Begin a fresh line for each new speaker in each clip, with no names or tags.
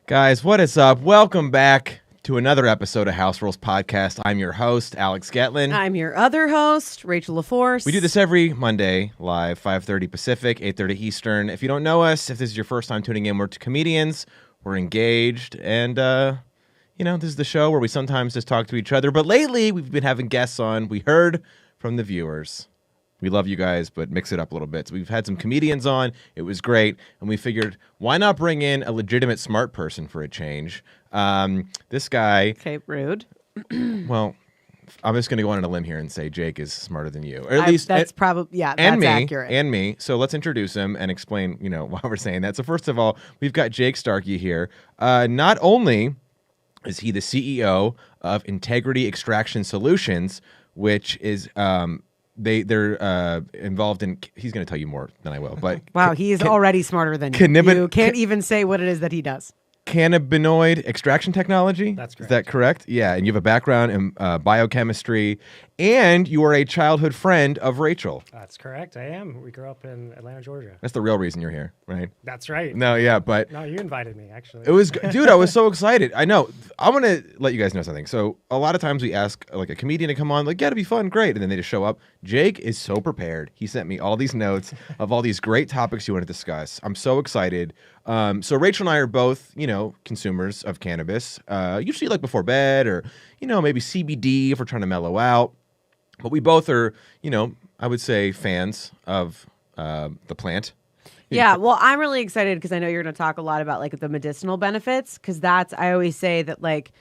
Guys, what is up? Welcome back to another episode of House Rules Podcast. I'm your host, Alex Getlin.
I'm your other host, Rachel LaForce.
We do this every Monday, live, 5:30 Pacific, 8:30 Eastern. If you don't know us, if this is your first time tuning in, we're comedians. We're engaged, and, this is the show where we sometimes just talk to each other. But lately, we've been having guests on. We heard from the viewers. We love you guys, but mix it up a little bit. So we've had some comedians on. It was great. And we figured, why not bring in a legitimate smart person for a change? This guy...
Okay, rude.
Well, I'm just going to go on a limb here and say Jake is smarter than you. Or at least...
That's probably... Yeah,
and
that's
me,
accurate.
And me. So let's introduce him and explain, why we're saying that. So first of all, we've got Jake Starkey here. Not only is he the CEO of Integrity Extraction Solutions, which is... They're involved in... He's going to tell you more than I will, but...
Wow, he is already smarter than you. You can't even say what it is that he does.
Cannabinoid extraction technology?
That's correct.
Is that correct? Yeah, and you have a background in biochemistry, and you are a childhood friend of Rachel.
That's correct. I am. We grew up in Atlanta, Georgia.
That's the real reason you're here, right?
That's right.
No, yeah, but...
No, you invited me, actually.
It was... Dude, I was so excited. I know. I want to let you guys know something. So a lot of times we ask like a comedian to come on, like, yeah, it'll be fun, great, and then they just show up. Jake is so prepared. He sent me all these notes of all these great topics you want to discuss. I'm so excited. So Rachel and I are both, consumers of cannabis, usually like before bed or, maybe CBD if we're trying to mellow out. But we both are, I would say fans of the plant.
Yeah, well, I'm really excited because I know you're going to talk a lot about like the medicinal benefits because I always say that like,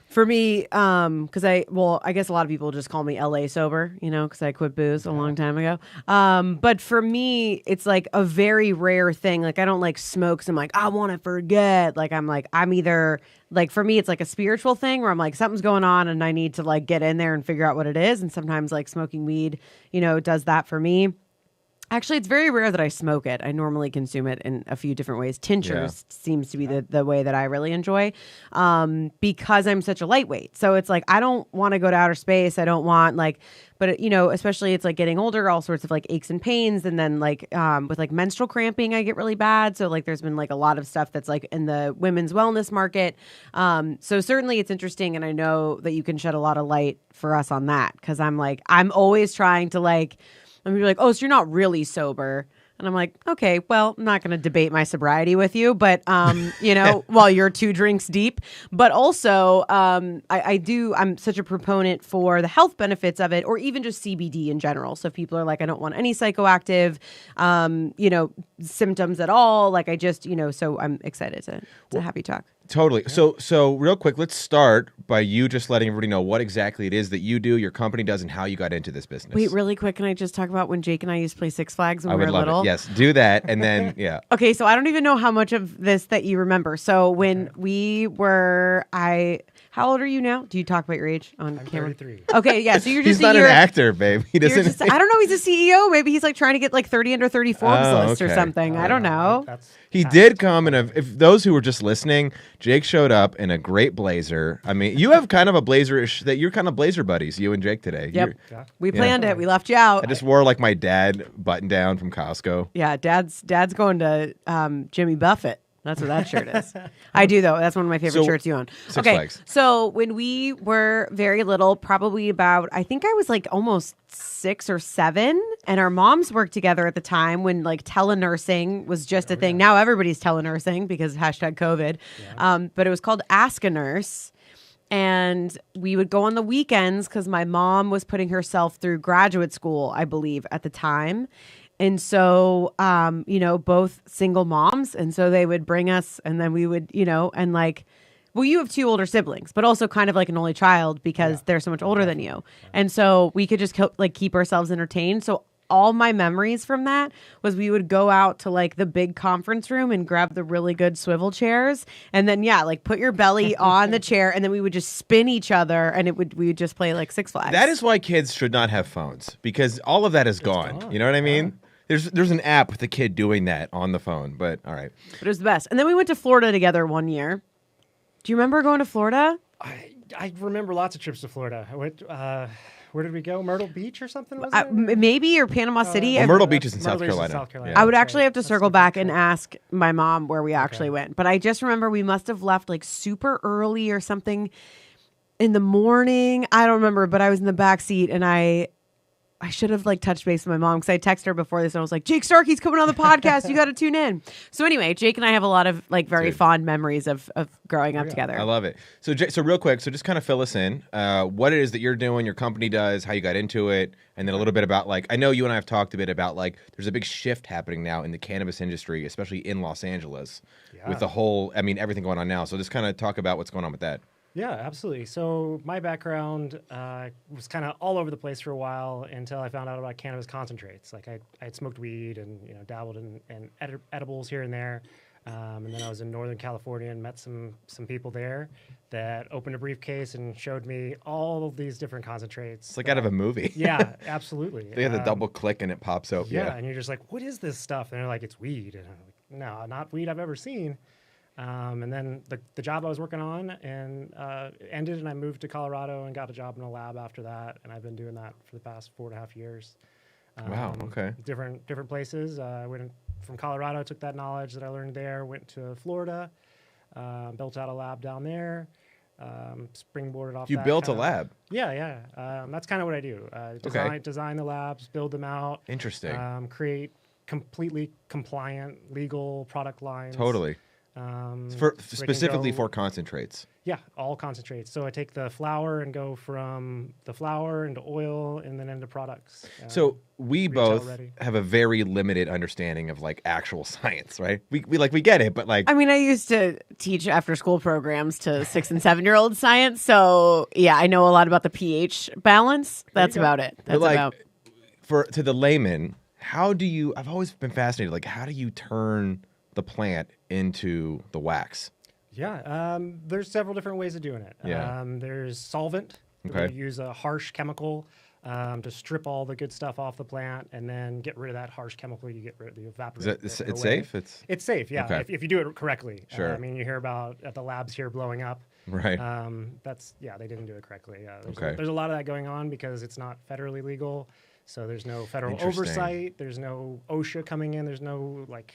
for me, because I guess a lot of people just call me LA sober, because I quit booze a long time ago. But for me, it's like a very rare thing. Like I don't like smoke, so I'm like, I want to forget. I'm either like, for me, it's like a spiritual thing where I'm like, something's going on and I need to like get in there and figure out what it is. And sometimes like smoking weed, does that for me. Actually, it's very rare that I smoke it. I normally consume it in a few different ways. Tinctures seems to be the way that I really enjoy because I'm such a lightweight. So it's like I don't want to go to outer space. I don't want but especially it's like getting older, all sorts of like aches and pains. And then like with like menstrual cramping, I get really bad. So like there's been like a lot of stuff that's like in the women's wellness market. So certainly it's interesting. And I know that you can shed a lot of light for us on that because I'm always trying to like... And people are like, oh, so you're not really sober. And I'm like, okay, well, I'm not going to debate my sobriety with you, but, while you're 2 drinks deep. But also, I'm such a proponent for the health benefits of it, or even just CBD in general. So if people are like, I don't want any psychoactive, symptoms at all. Like I just, so I'm excited to have you talk.
Totally. So real quick, let's start by you just letting everybody know what exactly it is that you do, your company does, and how you got into this business.
Wait, really quick, can I just talk about when Jake and I used to play Six Flags when we were little?
It. Yes, do that, and then, yeah.
Okay, so I don't even know how much of this that you remember. So when we were, how old are you now? Do you talk about your age on camera?
33.
Okay, yeah, so you're just
He's not an actor, babe. He doesn't...
I don't know, he's a CEO. Maybe he's like trying to get like 30 under 30 Forbes list or something. I don't know.
He did come in if those who were just listening, Jake showed up in a great blazer. I mean, you have kind of a blazer-ish, that you're kind of blazer buddies, you and Jake today.
Yep. We planned it. We left you out.
I just wore like my dad button down from Costco.
Yeah, dad's going to Jimmy Buffett. That's what that shirt is. I do, though. That's one of my favorite shirts you own.
Six Flags.
So when we were very little, probably about, I think I was like almost 6 or 7, and our moms worked together at the time when like telenursing was just a thing. Now everybody's telenursing because #COVID. Yeah. But it was called Ask a Nurse. And we would go on the weekends because my mom was putting herself through graduate school, I believe, at the time. And so, both single moms. And so they would bring us and then we would, and like, well, you have 2 older siblings, but also kind of like an only child because they're so much older than you. And so we could just keep ourselves entertained. So all my memories from that was we would go out to like the big conference room and grab the really good swivel chairs. And then, put your belly on the chair and then we would just spin each other and we would just play like Six Flags.
That is why kids should not have phones because all of that is gone. You know what I mean? There's an app with a kid doing that on the phone, but all right.
But it was the best. And then we went to Florida together one year. Do you remember going to Florida?
I remember lots of trips to Florida. I went, where did we go? Myrtle Beach or something? Was it?
Maybe or Panama City.
Well, Myrtle Beach is in
Myrtle
South
Beach is
Carolina.
South Carolina.
Yeah.
I would
That's
actually
right.
have to
That's
circle
different
back and
trip.
ask my mom where we actually went. But I just remember we must have left like super early or something in the morning. I don't remember, but I was in the back seat and I should have like touched base with my mom because I texted her before this and I was like, Jake Starkey's coming on the podcast. You got to tune in. So anyway, Jake and I have a lot of like very fond memories of growing up together.
I love it. So, so real quick, so just kind of fill us in. What it is that you're doing, your company does, how you got into it, and then a little bit about like I know you and I have talked a bit about like there's a big shift happening now in the cannabis industry, especially in Los Angeles, with the whole everything going on now. So just kind of talk about what's going on with that.
Yeah, absolutely. So my background was kind of all over the place for a while until I found out about cannabis concentrates. Like I had smoked weed and dabbled in edibles here and there, and then I was in Northern California and met some people there that opened a briefcase and showed me all of these different concentrates.
It's like out of a movie.
Yeah, absolutely.
They have the double click and it pops open.
Yeah, and you're just like, what is this stuff? And they're like, it's weed. And I'm like, no, not weed I've ever seen. And then the job I was working on ended, and I moved to Colorado and got a job in a lab after that. And I've been doing that for the past 4.5 years.
Wow. Okay.
Different places. I went from Colorado, took that knowledge that I learned there, went to Florida, built out a lab down there, springboarded off.
You
that
built a
kinda-
lab.
Yeah. That's kind of what I do. Design the labs, build them out.
Interesting.
Create completely compliant legal product lines.
Totally.
So
Specifically
go-
for concentrates.
Yeah, all concentrates. So I take the flower and go from the flower into oil and then into products.
So we
retail
both
ready.
have a very limited understanding of like actual science, right? We get it, but like
I mean, I used to teach after school programs to 6 and 7-year-old science. So yeah, I know a lot about the pH balance. That's
go.
about it. That's
like,
about
to the layman, how do you? I've always been fascinated. Like, how do you turn the plant into the wax?
Yeah, there's several different ways of doing it.
Yeah.
There's solvent.
Okay.
You use a harsh chemical to strip all the good stuff off the plant and then get rid of that harsh chemical. You get rid of the evaporate.
Is
it
it's
away.
safe? It's
safe, yeah,
Okay.
if you do it correctly.
Sure.
I mean, you hear about at the labs here blowing up.
right.
They didn't do it correctly.
Okay.
There's a lot of that going on because it's not federally legal. So there's no federal
Interesting.
oversight. There's no OSHA coming in. There's no like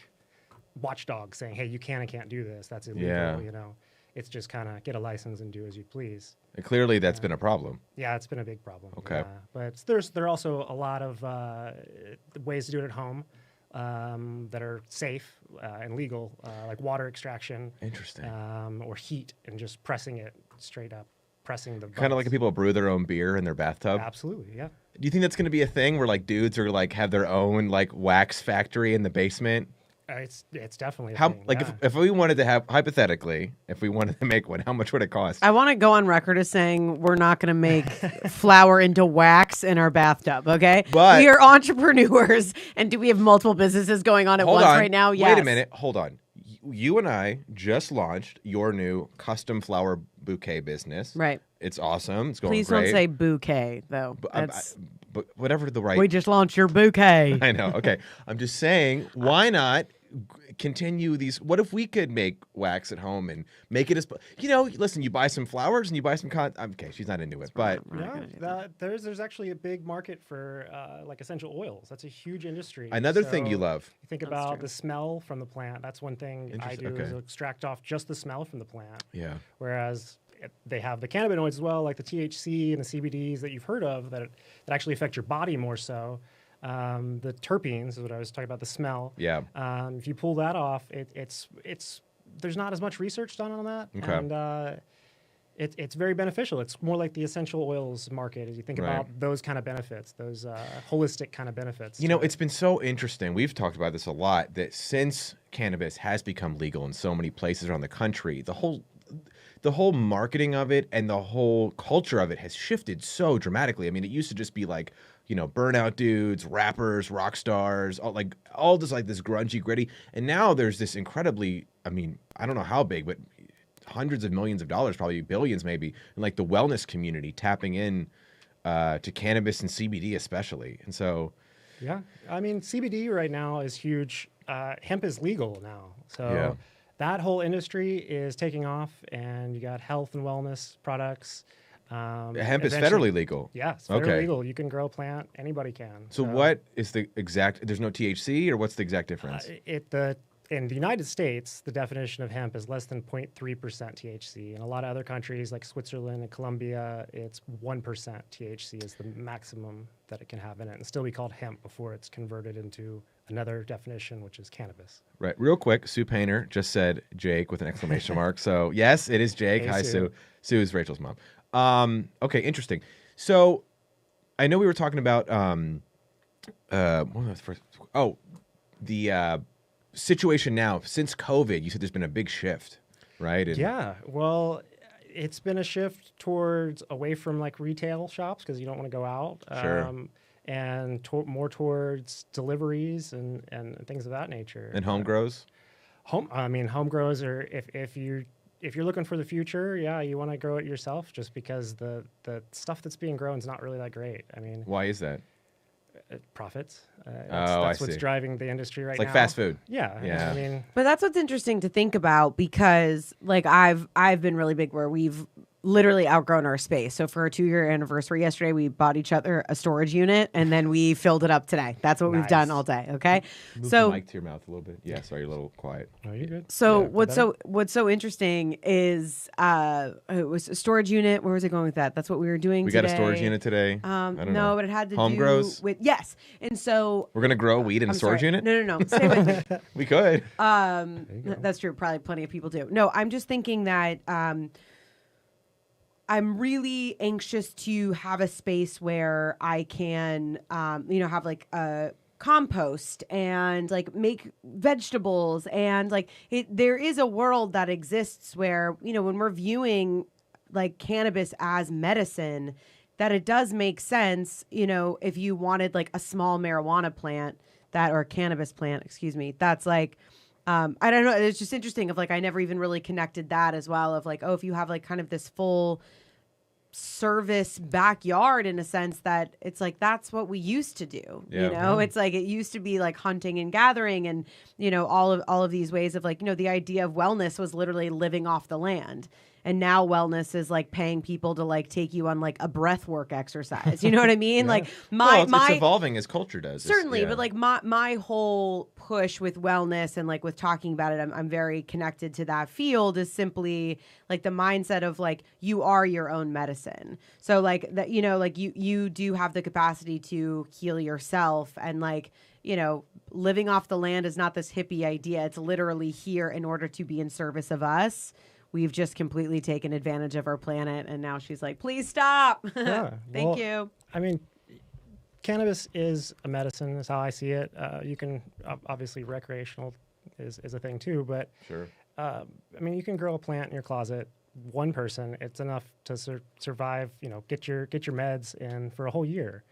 watchdog saying, hey, you can and can't do this. That's illegal.
Yeah.
It's just kind of get a license and do as you please.
Clearly, that's been a problem.
Yeah, it's been a big problem.
Okay.
But there are also a lot of ways to do it at home that are safe and legal, like water extraction.
Interesting.
Or heat and just pressing it straight up, pressing the
Kind of like
buds.
if people brew their own beer in their bathtub.
Absolutely, yeah.
Do you think that's going to be a thing where like dudes are like have their own like wax factory in the basement?
It's definitely a
How
thing,
like
yeah.
if we wanted to have hypothetically, if we wanted to make one, how much would it cost?
I want to go on record as saying we're not going to make flour into wax in our bathtub, okay?
But-
we are entrepreneurs, and do we have multiple businesses going on at
Hold
once
on.
right now? Yes.
Wait a minute. Hold on. You and I just launched your new custom flower bouquet business.
Right.
It's awesome. It's going
Please
great.
don't say bouquet, though.
But whatever the right.
We just launched your bouquet.
I know. Okay. I'm just saying, why not continue these? What if we could make wax at home and make it as, listen, you buy some flowers and you buy some okay, she's not into it, but
Yeah, there's actually a big market for like essential oils. That's a huge industry.
another thing you
So
love.
You think about the smell from the plant. That's one thing I do
Interesting,
is
okay.
extract off just the smell from the plant.
Yeah.
Whereas they have the cannabinoids as well, like the THC and the CBDs that you've heard of that actually affect your body more so. The terpenes is what I was talking about, the smell.
Yeah.
If you pull that off, it's there's not as much research done on that.
Okay.
And it's very beneficial. It's more like the essential oils market as you think
Right.
about those kind of benefits, those holistic kind of benefits.
It's been so interesting. We've talked about this a lot that since cannabis has become legal in so many places around the country, the whole marketing of it and the whole culture of it has shifted so dramatically. I mean, it used to just be like, burnout dudes, rappers, rock stars, all this like this grungy, gritty. And now there's this incredibly, I mean, I don't know how big, but hundreds of millions of dollars, probably billions maybe, in like the wellness community tapping in to cannabis and CBD especially. And so,
yeah, I mean CBD right now is huge. Hemp is legal now, so
Yeah.
that whole industry is taking off, and you got health and wellness products.
Hemp is federally legal.
Yeah, it's federally legal. You can grow a plant. Anybody can.
So what is the exact? There's no THC, or what's the exact difference?
In the United States, the definition of hemp is less than 0.3% THC. In a lot of other countries like Switzerland and Colombia, it's 1% THC is the maximum that it can have in it, and still be called hemp before it's converted into another definition, which is cannabis.
Right. Real quick, Sue Painter just said Jake with an exclamation mark. So yes, it is Jake.
Hey,
Hi,
Sue.
Sue. Sue is Rachel's mom. Okay, interesting. So I know we were talking about what was the first? Oh, the situation now since COVID. You said there's been a big shift, right?
Yeah. Well, it's been a shift towards away from like retail shops because you don't want to go out.
Sure.
And more towards deliveries and things of that nature.
And home grows.
Home grows are if you're looking for the future, yeah, you want to grow it yourself. Just because the stuff that's being grown is not really that great. I mean,
Why is that?
Profits.
I
That's what's
see.
driving the industry right
It's
now.
like fast food.
Yeah.
Yeah.
I mean,
But that's what's interesting to think about because like I've been really big where we've literally outgrown our space. So for our 2-year anniversary yesterday, we bought each other a storage unit and then we filled it up today. That's what we've
Nice.
done all day. Okay.
Move
So
the mic to your mouth a little bit. Yeah, sorry, you're a little quiet.
no, you're good.
So
Yeah,
what's so interesting is it was a storage unit. Where was I going with that? That's what we were doing
We
today.
got a storage unit today. I don't know.
No, but it had to
Home
do
grows?
with yes. And so
We're gonna grow weed in a
I'm
storage
sorry.
unit.
No. Stay with me.
We could.
That's true. Probably plenty of people do. No, I'm just thinking that I'm really anxious to have a space where I can, have like a compost and like make vegetables and like there is a world that exists where, when we're viewing like cannabis as medicine, that it does make sense, if you wanted like a small marijuana plant or cannabis plant, excuse me, that's like, I don't know. It's just interesting of like, I never even really connected that as well of like, oh, if you have like kind of this full service backyard in a sense that it's like, that's what we used to do.
Yeah.
It's like, it used to be like hunting and gathering and, all of these ways of like, the idea of wellness was literally living off the land. And now wellness is like paying people to like take you on like a breath work exercise. You know what I mean?
Yeah.
Like
It's evolving as culture does.
certainly,
Yeah.
but like my whole push with wellness and like with talking about it, I'm very connected to that field is simply like the mindset of like you are your own medicine. So like that, like you do have the capacity to heal yourself and like, living off the land is not this hippie idea. It's literally here in order to be in service of us. We've just completely taken advantage of our planet, and now she's like, "Please stop."
Yeah,
Thank
well,
you.
I mean, cannabis is a medicine, is how I see it. You can obviously recreational is a thing too, but
Sure.
I mean, you can grow a plant in your closet. One person, it's enough to survive. Get your meds in for a whole year.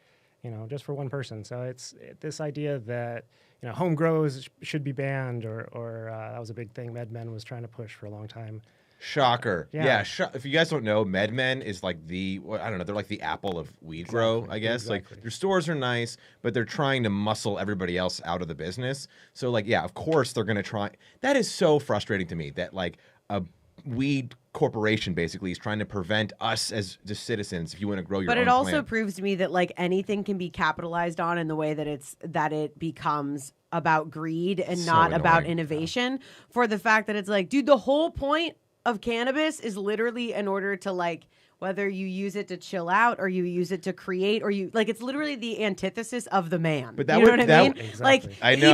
Just for one person. So it's this idea that home grows should be banned, or that was a big thing MedMen was trying to push for a long time.
Shocker.
Yeah.
If you guys don't know, MedMen is like I don't know, they're like the Apple of weed grow, I guess.
Exactly.
Like their stores are nice, but they're trying to muscle everybody else out of the business. So like, yeah, of course they're going to try. That is so frustrating to me that like a weed corporation basically is trying to prevent us as just citizens if you want to grow your own
But it also
plant.
proves to me that like anything can be capitalized on in the way that it becomes about greed and
So
not about
annoying.
innovation. For the fact that it's like, dude, the whole point of cannabis is literally in order to like whether you use it to chill out or you use it to create or you like it's literally the antithesis of the man.
But that
you know
would-
what
that
I mean?
would-
Like
Exactly.
I know.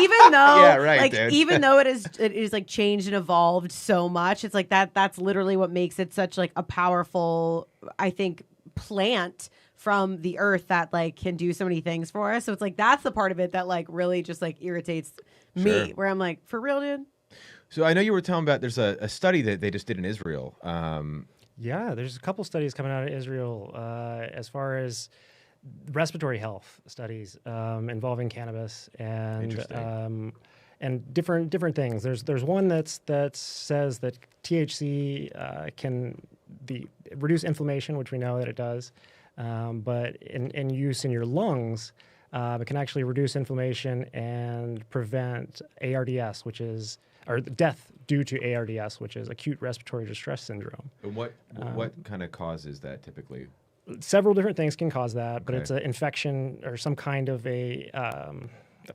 even though
Yeah, right,
like
dude.
even though it is like changed and evolved so much, it's like that's literally what makes it such like a powerful, I think, plant from the earth that like can do so many things for us. So it's like that's the part of it that like really just like irritates me,
Sure.
where I'm like, for real, dude?
So I know you were telling about there's a study that they just did in Israel.
Yeah, there's a couple studies coming out of Israel as far as respiratory health studies involving cannabis
Interesting.
and different things. There's one that says that THC can reduce inflammation, which we know that it does, but in use in your lungs, It can actually reduce inflammation and prevent ARDS, or death due to ARDS, which is acute respiratory distress syndrome.
And what kind of causes that typically?
Several different things can cause that, but
Okay.
it's an infection or some kind of a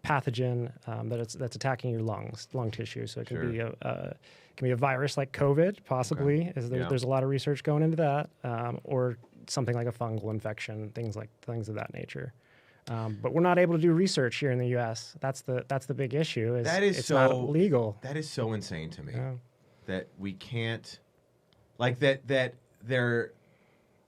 pathogen that's attacking your lung tissue. So it can be a virus like COVID, possibly.
Yeah.
There's a lot of research going into that, or something like a fungal infection, things of that nature. But we're not able to do research here in the U.S. That's the big issue. It's not legal.
That is so insane to me.
Yeah.
That we can't, like that they're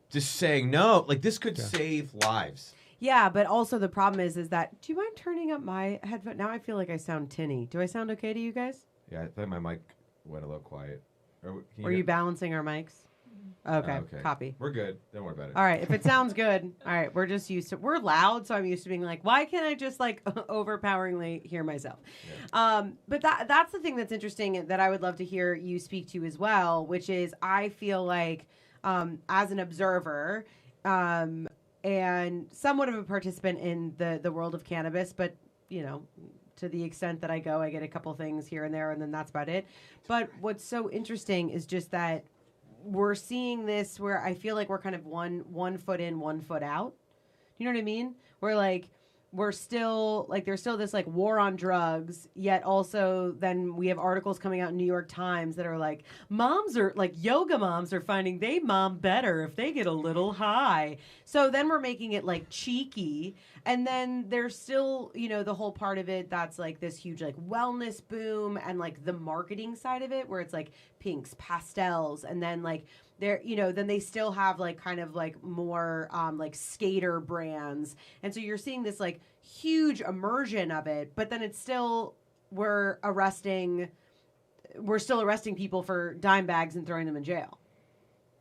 just saying no. Like this could save lives.
Yeah, but also the problem is that, do you mind turning up my headphone? Now I feel like I sound tinny. Do I sound okay to you guys?
Yeah, I thought my mic went a little quiet.
Are you balancing our mics? Okay,
okay.
copy.
We're good. Don't worry about it.
All right, if it sounds good, all right, we're just used to, we're loud, so I'm used to being like, why can't I just like overpoweringly hear myself?
Yeah.
But that's the thing that's interesting that I would love to hear you speak to as well, which is I feel like as an observer and somewhat of a participant in the world of cannabis, but you know, to the extent that I go, I get a couple things here and there, and then that's about it. But what's so interesting is just that we're seeing this where I feel like we're kind of one foot in, 1 foot out. You know what I mean? We're still like there's still this like war on drugs, yet also then we have articles coming out in New York Times that are like yoga moms are finding they mom better if they get a little high. So then we're making it like cheeky, and then there's still, you know, the whole part of it that's like this huge like wellness boom and like the marketing side of it where it's like pinks, pastels, and then like there, you know, then they still have like kind of like more like skater brands. And so you're seeing this like huge immersion of it, but then it's still, we're still arresting people for dime bags and throwing them in jail.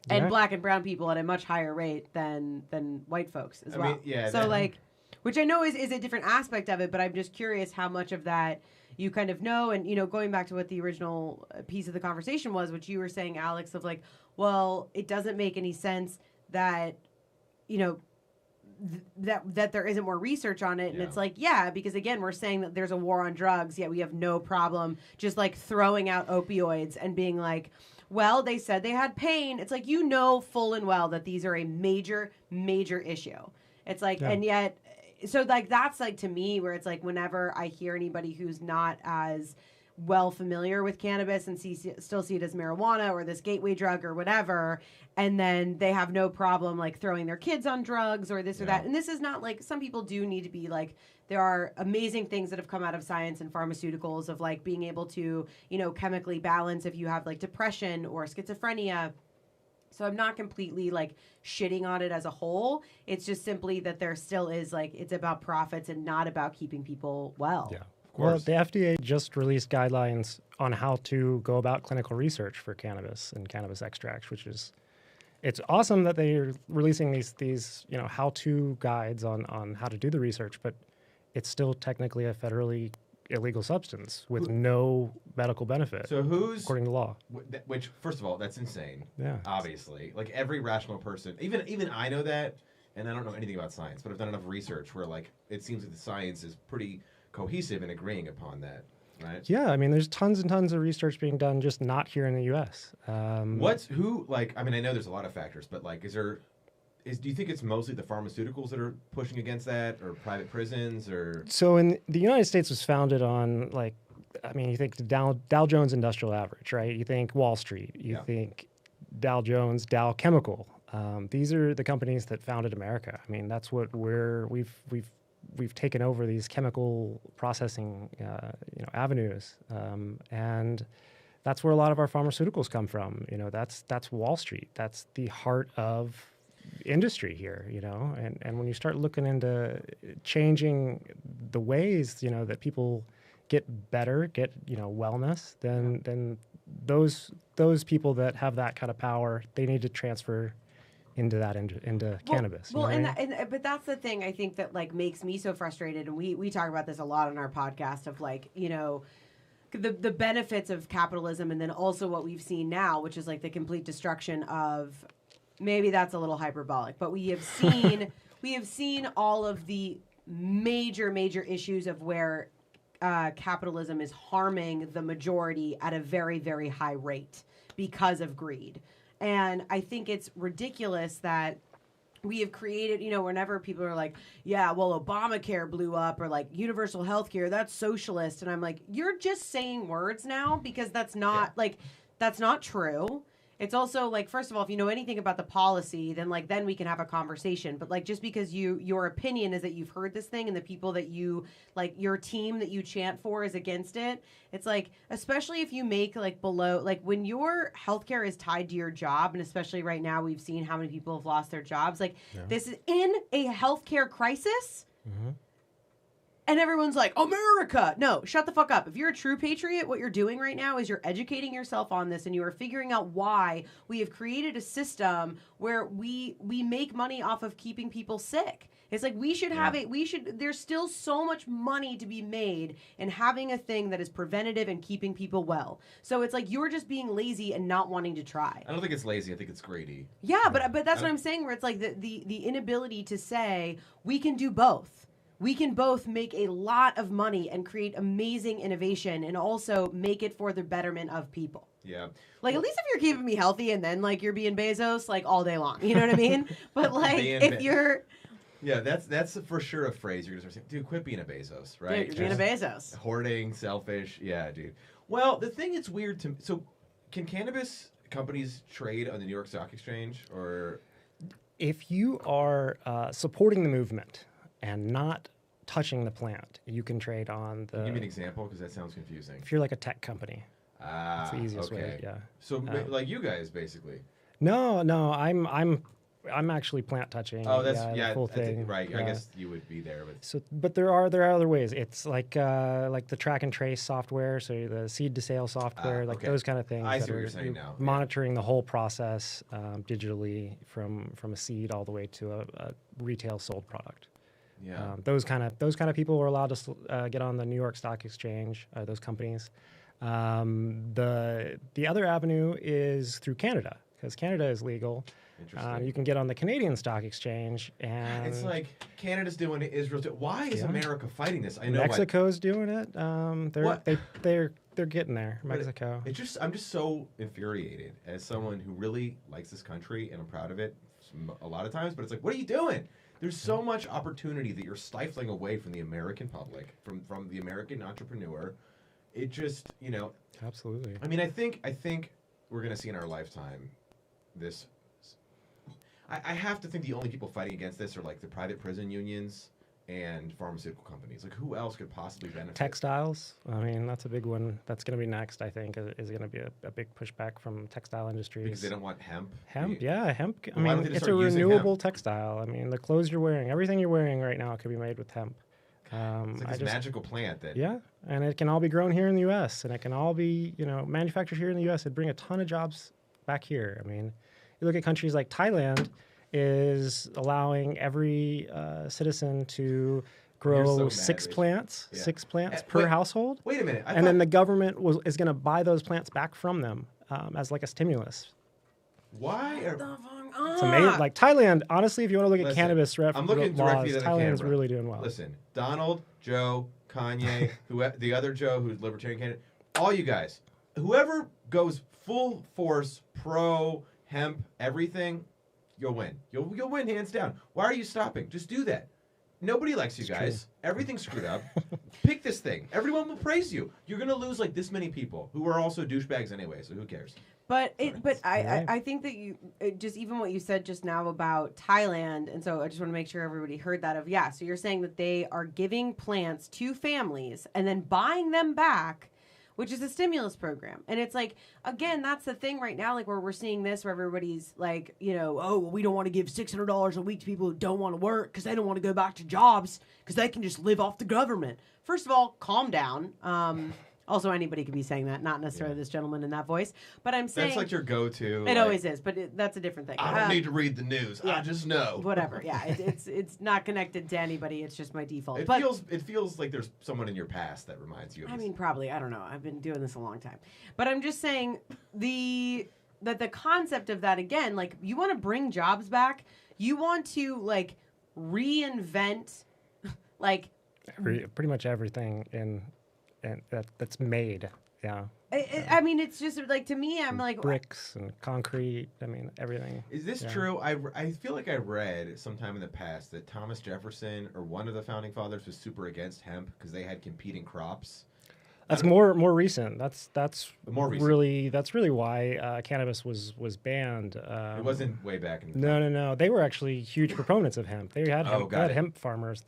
Yeah.
And black and brown people at a much higher rate than white folks as well.
mean, yeah.
So like, which I know is a different aspect of it, but I'm just curious how much of that you kind of know. And, you know, going back to what the original piece of the conversation was, which you were saying, Alex, of like, well, it doesn't make any sense that, you know, that there isn't more research on it. And it's like, yeah, because again, we're saying that there's a war on drugs, yet we have no problem just like throwing out opioids and being like, well, they said they had pain. It's like, you know, full and well that these are a major, major issue. It's like, and yet, so like, that's like to me where it's like, whenever I hear anybody who's not as well familiar with cannabis and still see it as marijuana or this gateway drug or whatever, and then they have no problem like throwing their kids on drugs or this or that. And this is not like, some people do need to be like, there are amazing things that have come out of science and pharmaceuticals of like being able to, you know, chemically balance if you have like depression or schizophrenia. So I'm not completely like shitting on it as a whole. It's just simply that there still is like, it's about profits and not about keeping people well.
Yeah. Well, the FDA just released guidelines on how to go about clinical research for cannabis and cannabis extracts, which is, it's awesome that they're releasing these you know, how-to guides on how to do the research, but it's still technically a federally illegal substance with no medical benefit.
So who's
according to law?
Which, first of all, that's insane.
Yeah.
Obviously, like every rational person, even I know that, and I don't know anything about science, but I've done enough research where like it seems that the science is pretty cohesive in agreeing upon that, right?
Yeah, I mean, there's tons and tons of research being done, just not here in the U.S.
I mean, I know there's a lot of factors, but like, do you think it's mostly the pharmaceuticals that are pushing against that, or private prisons, or?
So in the United States was founded on like, I mean, you think the Dow Jones Industrial Average, right? You think Wall Street, you think Dow Jones, Dow Chemical. These are the companies that founded America. I mean, that's what we've taken over these chemical processing, avenues, and that's where a lot of our pharmaceuticals come from. You know, that's Wall Street. That's the heart of industry here. You know, and when you start looking into changing the ways, you know, that people get better, get, you know, wellness, then those people that have that kind of power, they need to transfer into cannabis.
Well, but that's the thing I think that like makes me so frustrated, and we talk about this a lot on our podcast of like, you know, the benefits of capitalism, and then also what we've seen now, which is like the complete destruction of, maybe that's a little hyperbolic, but we have seen all of the major issues of where capitalism is harming the majority at a very, very high rate because of greed. And I think it's ridiculous that we have created, whenever people are like, yeah, well, Obamacare blew up, or like universal health care, that's socialist. And I'm like, you're just saying words now, because that's not that's not true. It's also like, first of all, if you know anything about the policy, then then we can have a conversation. But just because your opinion is that you've heard this thing and the people that you your team that you chant for is against it, it's like, especially if you make below, when your healthcare is tied to your job, and especially right now we've seen how many people have lost their jobs. This is in a healthcare crisis.
Mm-hmm.
And everyone's like, America! No, shut the fuck up. If you're a true patriot, what you're doing right now is you're educating yourself on this, and you are figuring out why we have created a system where we make money off of keeping people sick. It's like we should have there's still so much money to be made in having a thing that is preventative and keeping people well. So it's like you're just being lazy and not wanting to try.
I don't think it's lazy. I think it's greedy.
Yeah, but that's what I'm saying, where it's like the inability to say we can do both. We can both make a lot of money and create amazing innovation, and also make it for the betterment of people.
Yeah.
At least if you're keeping me healthy, and then you're being Bezos all day long. You know what I mean? But if you're...
Yeah, that's for sure a phrase you're going to start saying. Dude, quit being a Bezos, right?
Dude, you're being a Bezos.
Hoarding, selfish. Yeah, dude. Well, the thing that's weird to me... So, can cannabis companies trade on the New York Stock Exchange, or...
If you are supporting the movement and not touching the plant, you can trade on the...
Can you give me an example? Because that sounds confusing.
If you're a tech company. That's the easiest way, yeah.
So, like you guys, basically.
No, I'm actually plant touching.
Oh, that's
the full thing.
Right.
Yeah.
I guess you would be there.
But there are other ways. It's like the track and trace software, so the seed to sale software,
okay.
those kind of things.
I see what you're saying now.
Monitoring the whole process digitally from a seed all the way to a retail sold product.
Yeah.
Those kind of people were allowed to get on the New York Stock Exchange. Those companies. The other avenue is through Canada, because Canada is legal.
Interesting.
You can get on the Canadian Stock Exchange, and
it's like Canada's doing it, Israel's doing it. Why is America fighting this? I know
Mexico's doing it. They're getting there. Mexico.
I'm just so infuriated as someone who really likes this country, and I'm proud of it a lot of times. But it's like, what are you doing? There's so much opportunity that you're stifling away from the American public, from the American entrepreneur. It just,
Absolutely.
I mean, I think we're going to see in our lifetime this. I have to think the only people fighting against this are the private prison unions and pharmaceutical companies. Who else could possibly benefit?
Textiles. I mean, that's a big one. That's going to be next, I think, is going to be a big pushback from textile industries.
Because they don't want hemp?
Hemp. I
Why don't
mean,
they just
it's a
start using
renewable
hemp?
Textile. I mean, the clothes you're wearing, everything you're wearing right now could be made with hemp.
It's like this magical plant that...
Yeah, and it can all be grown here in the U.S., and it can all be, manufactured here in the U.S. It'd bring a ton of jobs back here. I mean, you look at countries like Thailand is allowing every citizen to grow six plants per household.
Wait a minute.
Then the government is going to buy those plants back from them as a stimulus.
Why?
It's amazing. Thailand, honestly, if you want to look at cannabis
I'm looking directly to the
Thailand is
camera.
really doing well.
Listen, Donald, Joe, Kanye, the other Joe who's libertarian candidate, all you guys, whoever goes full force pro hemp everything, you'll win. You'll win hands down. Why are you stopping? Just do that. Nobody likes you guys. True. Everything's screwed up. Pick this thing. Everyone will praise you. You're gonna lose this many people who are also douchebags anyway. So who cares?
I think that you just even what you said just now about Thailand, and so I just want to make sure everybody heard that so you're saying that they are giving plants to families and then buying them back, which is a stimulus program. And it's again, that's the thing right now, where we're seeing this, where everybody's we don't want to give $600 a week to people who don't want to work because they don't want to go back to jobs because they can just live off the government. First of all, calm down. Also, anybody could be saying that, not necessarily this gentleman in that voice. But I'm saying...
That's your go-to.
It always is, but that's a different thing.
I don't need to read the news.
Yeah,
I just know.
Whatever, yeah. It's not connected to anybody. It's just my default.
It feels like there's someone in your past that reminds you of this.
I mean, probably. I don't know. I've been doing this a long time. But I'm just saying the concept of that, again, you want to bring jobs back. You want to, reinvent Like,
Pretty much everything that's made. Yeah.
I mean, it's just like, to me, I'm like,
Bricks and concrete. I mean, everything.
Is this true? I feel like I read sometime in the past that Thomas Jefferson or one of the founding fathers was super against hemp because they had competing crops.
That's more recent. That's
More recent.
really why cannabis was banned.
It wasn't way back in the
No. They were actually huge proponents of hemp. They had
Oh,
they had
got it.
hemp farmers.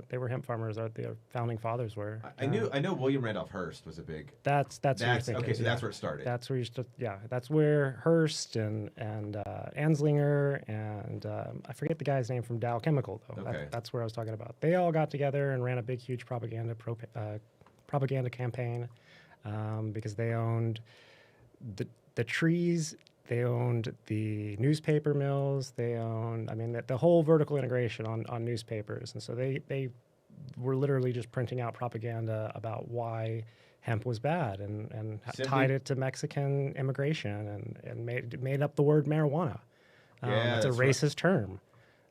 They were hemp farmers. The founding fathers were.
I know William Randolph Hearst was a big.
That's who you're
That's
thinking,
okay. So
yeah.
that's where it started.
That's where that's where Hearst and Anslinger and I forget the guy's name from Dow Chemical though.
Okay.
That's where I was talking about. They all got together and ran a big, huge propaganda campaign because they owned the trees, they owned the newspaper mills, they owned, I mean, the whole vertical integration on newspapers. And so they were literally just printing out propaganda about why hemp was bad and tied it to Mexican immigration and made up the word marijuana.
Yeah,
it's a
that's right.
racist term.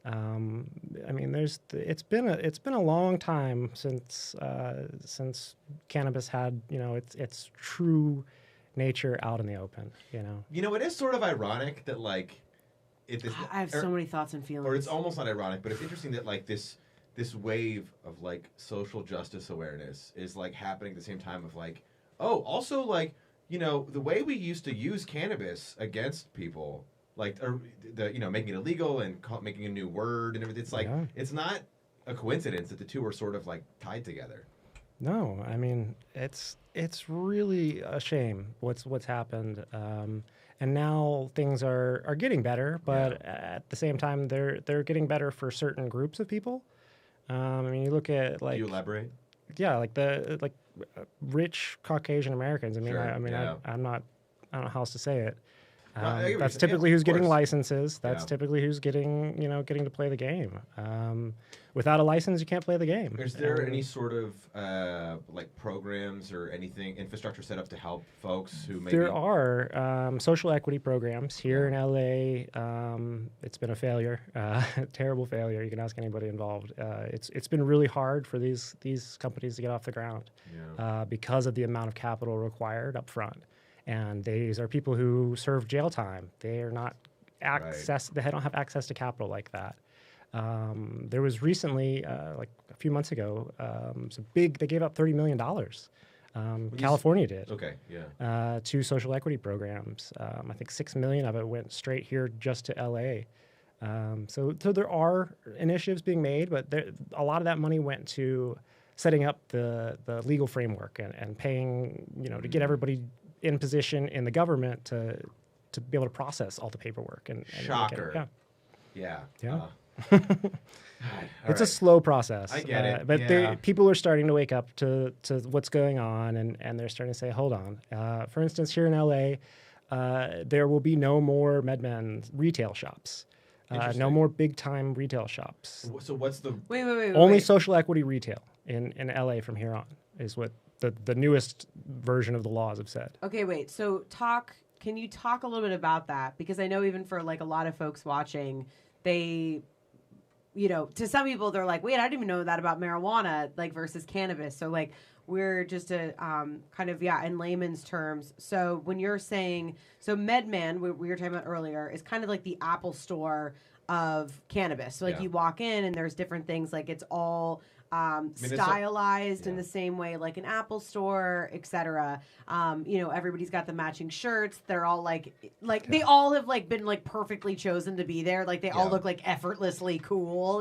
I mean, it's been a long time since cannabis had its true nature out in the open.
It is sort of ironic that like,
I have so many thoughts and feelings.
or it's almost not ironic, but it's interesting that like this wave of like social justice awareness is like happening at the same time of like, oh, also like, the way we used to use cannabis against people, like, or making it illegal and making a new word and everything. It's like, it's not a coincidence that the two are sort of like tied together.
No, I mean it's really a shame what's happened, and now things are getting better, but at the same time they're getting better for certain groups of people. I mean, you look at like.
Do you elaborate?
Yeah, like rich Caucasian Americans. I mean,
Sure,
I mean,
yeah.
I don't know how else to say it.
No, I get what
That's
you're saying.
typically
Yes,
who's
of
getting
course.
licenses. That's
Yeah.
typically who's getting to play the game. Without a license, you can't play the game.
Is there any sort of like programs or anything infrastructure set up to help folks who maybe
There are social equity programs here in LA. It's been a failure, terrible failure. You can ask anybody involved. It's been really hard for these companies to get off the ground because of the amount of capital required up front. And these are people who serve jail time. They are not They don't have access to capital like that. There was recently, like a few months ago, they gave up $30 million. California did.
Okay, yeah.
To social equity programs. I think $6 million of it went straight here just to LA. So there are initiatives being made, but a lot of that money went to setting up the legal framework and paying, to get everybody in position in the government to be able to process all the paperwork and
Shocker.
Yeah.
It's
a slow process.
I get it,
But
yeah.
people are starting to wake up to what's going on, and they're starting to say, hold on. For instance, here in LA, there will be no more MedMen retail shops. No
Interesting.
more big-time retail shops.
So what's the
Wait.
Only social equity retail in LA from here on is what the newest version of the laws have said.
Okay, wait. So can you talk a little bit about that? Because I know even for like a lot of folks watching, they, to some people, they're like, wait, I didn't even know that about marijuana, like versus cannabis. So like, we're just to kind of, in layman's terms. So when you're saying, so MedMan, we were talking about earlier, is kind of like the Apple store of cannabis. So like you walk in and there's different things, like it's all stylized in the same way like an Apple store, etc. Everybody's got the matching shirts. They're all like they all have like been like perfectly chosen to be there. Like they all look like effortlessly cool,